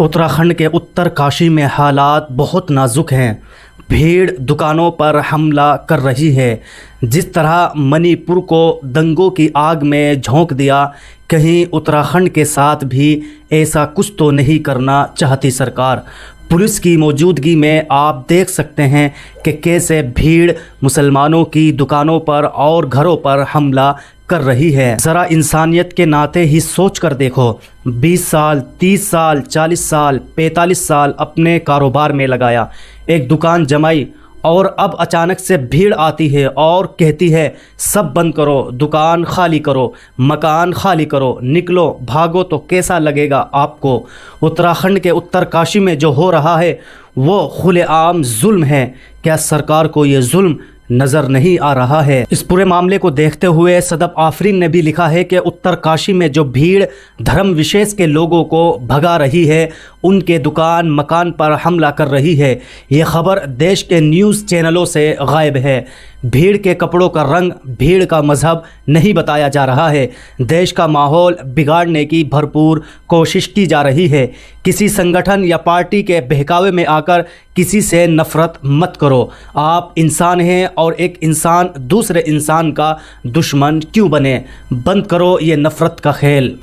उत्तराखंड के उत्तरकाशी में हालात बहुत नाजुक हैं। भीड़ दुकानों पर हमला कर रही है। जिस तरह मणिपुर को दंगों की आग में झोंक दिया, कहीं उत्तराखंड के साथ भी ऐसा कुछ तो नहीं करना चाहती सरकार। पुलिस की मौजूदगी में आप देख सकते हैं कि कैसे भीड़ मुसलमानों की दुकानों पर और घरों पर हमला कर रही है। ज़रा इंसानियत के नाते ही सोच कर देखो, 20 साल, 30 साल, 40 साल, 45 साल अपने कारोबार में लगाया, एक दुकान जमाई और अब अचानक से भीड़ आती है और कहती है सब बंद करो, दुकान खाली करो, मकान खाली करो, निकलो, भागो। तो कैसा लगेगा आपको? उत्तराखंड के उत्तरकाशी में जो हो रहा है वो खुलेआम जुल्म है। क्या सरकार को ये जुल्म नज़र नहीं आ रहा है? इस पूरे मामले को देखते हुए सदफ आफरीन ने भी लिखा है कि उत्तरकाशी में जो भीड़ धर्म विशेष के लोगों को भगा रही है, उनके दुकान मकान पर हमला कर रही है। ये खबर देश के न्यूज़ चैनलों से गायब है। भीड़ के कपड़ों का रंग, भीड़ का मजहब नहीं बताया जा रहा है। देश का माहौल बिगाड़ने की भरपूर कोशिश की जा रही है। किसी संगठन या पार्टी के बहकावे में आकर किसी से नफ़रत मत करो। आप इंसान हैं और एक इंसान दूसरे इंसान का दुश्मन क्यों बने? बंद करो ये नफ़रत का खेल।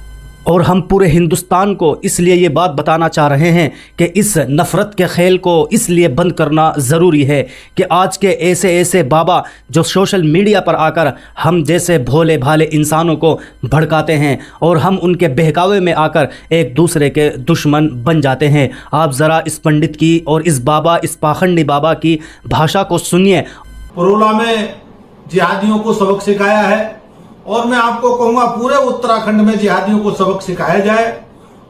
और हम पूरे हिंदुस्तान को इसलिए ये बात बताना चाह रहे हैं कि इस नफ़रत के खेल को इसलिए बंद करना ज़रूरी है कि आज के ऐसे बाबा जो सोशल मीडिया पर आकर हम जैसे भोले भाले इंसानों को भड़काते हैं और हम उनके बहकावे में आकर एक दूसरे के दुश्मन बन जाते हैं। आप ज़रा इस पंडित की और इस पाखंडी बाबा की भाषा को सुनिए। परोला में जिहादियों को सबक सिखाया है और मैं आपको कहूंगा पूरे उत्तराखंड में जिहादियों को सबक सिखाया जाए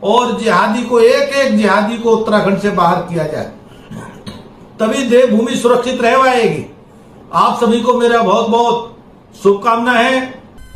और जिहादी को एक जिहादी को उत्तराखंड से बाहर किया जाए, तभी देवभूमि सुरक्षित रह पाएगी। आप सभी को मेरा बहुत बहुत शुभकामना है।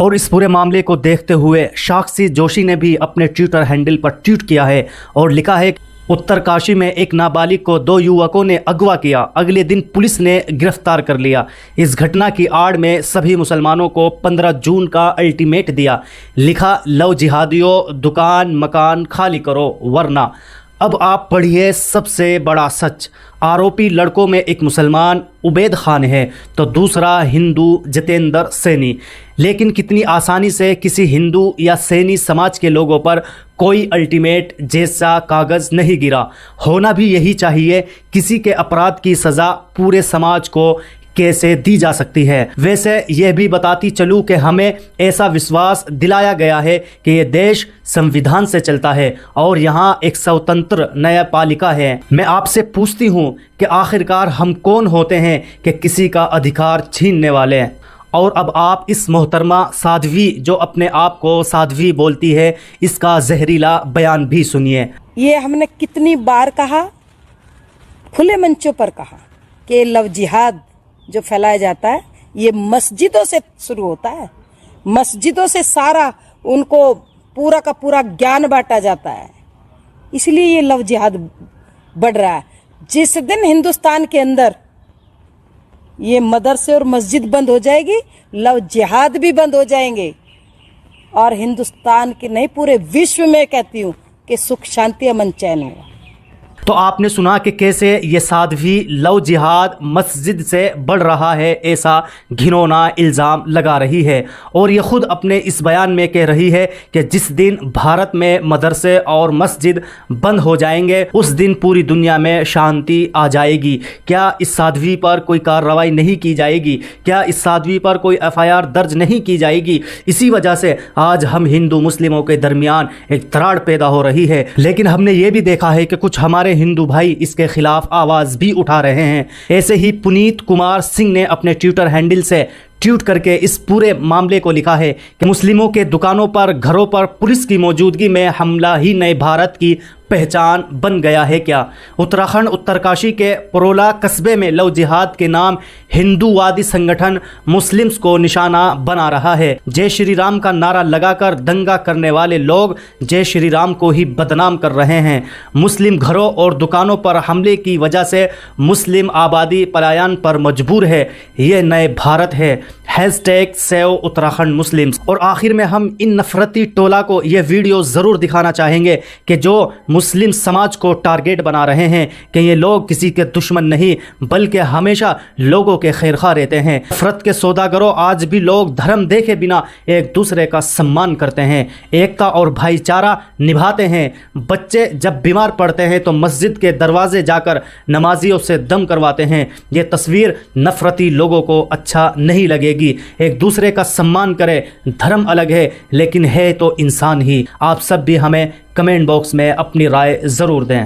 और इस पूरे मामले को देखते हुए साक्षी जोशी ने भी अपने ट्विटर हैंडल पर ट्वीट किया है और लिखा है, उत्तरकाशी में एक नाबालिग को 2 युवकों ने अगवा किया, अगले दिन पुलिस ने गिरफ्तार कर लिया। इस घटना की आड़ में सभी मुसलमानों को 15 जून का अल्टीमेट दिया। लिखा, लव जिहादियों, दुकान मकान खाली करो वरना। अब आप पढ़िए सबसे बड़ा सच। आरोपी लड़कों में एक मुसलमान उबैद खान है तो दूसरा हिंदू जितेंद्र सैनी। लेकिन कितनी आसानी से किसी हिंदू या सैनी समाज के लोगों पर कोई अल्टीमेट जैसा कागज़ नहीं गिरा। होना भी यही चाहिए। किसी के अपराध की सज़ा पूरे समाज को कैसे दी जा सकती है? वैसे यह भी बताती चलूँ कि हमें ऐसा विश्वास दिलाया गया है कि ये देश संविधान से चलता है और यहाँ एक स्वतंत्र न्यायपालिका है। मैं आपसे पूछती हूँ कि आखिरकार हम कौन होते हैं कि किसी का अधिकार छीनने वाले हैं? और अब आप इस मोहतरमा साध्वी जो अपने आप को साध्वी बोलती है, इसका जहरीला बयान भी सुनिए। ये हमने कितनी बार कहा, खुले मंचों पर कहा कि लव जिहाद जो फैलाया जाता है ये मस्जिदों से शुरू होता है। मस्जिदों से सारा उनको पूरा का पूरा ज्ञान बांटा जाता है, इसलिए ये लव जिहाद बढ़ रहा है। जिस दिन हिंदुस्तान के अंदर ये मदरसे और मस्जिद बंद हो जाएगी, लव जिहाद भी बंद हो जाएंगे और हिंदुस्तान के नहीं पूरे विश्व में कहती हूँ कि सुख शांति अमन चैन होगा। तो आपने सुना कि कैसे ये साध्वी लव जिहाद मस्जिद से बढ़ रहा है ऐसा घिनौना इल्ज़ाम लगा रही है और ये ख़ुद अपने इस बयान में कह रही है कि जिस दिन भारत में मदरसे और मस्जिद बंद हो जाएंगे उस दिन पूरी दुनिया में शांति आ जाएगी। क्या इस साध्वी पर कोई कार्रवाई नहीं की जाएगी? क्या इस साध्वी पर कोई FIR दर्ज नहीं की जाएगी? इसी वजह से आज हम हिंदू मुस्लिमों के दरमियान एक दरार पैदा हो रही है। लेकिन हमने ये भी देखा है कि कुछ हमारे हिंदू भाई इसके खिलाफ आवाज़ भी उठा रहे हैं। ऐसे ही पुनीत कुमार सिंह ने अपने ट्विटर हैंडल से ट्वीट करके इस पूरे मामले को लिखा है कि मुस्लिमों के दुकानों पर घरों पर पुलिस की मौजूदगी में हमला ही नए भारत की पहचान बन गया है क्या? उत्तराखंड उत्तरकाशी के परोला कस्बे में लव जिहाद के नाम हिंदूवादी संगठन मुस्लिम्स को निशाना बना रहा है। जय श्री राम का नारा लगाकर दंगा करने वाले लोग जय श्री राम को ही बदनाम कर रहे हैं। मुस्लिम घरों और दुकानों पर हमले की वजह से मुस्लिम आबादी पलायन पर मजबूर है। ये नए भारत है। #Save Uttarakhand Muslims. और आखिर में हम इन नफरती टोला को ये वीडियो ज़रूर दिखाना चाहेंगे कि जो मुस्लिम समाज को टारगेट बना रहे हैं कि ये लोग किसी के दुश्मन नहीं बल्कि हमेशा लोगों के खैरखा रहते हैं। नफरत के सौदागरों, आज भी लोग धर्म देखे बिना एक दूसरे का सम्मान करते हैं, एकता और भाईचारा निभाते हैं। बच्चे जब बीमार पड़ते हैं तो मस्जिद के दरवाजे जाकर नमाजियों से दम करवाते हैं। ये तस्वीर नफरती लोगों को अच्छा नहीं लगेगी। एक दूसरे का सम्मान करें, धर्म अलग है लेकिन है तो इंसान ही। आप सब भी हमें कमेंट बॉक्स में अपनी राय ज़रूर दें।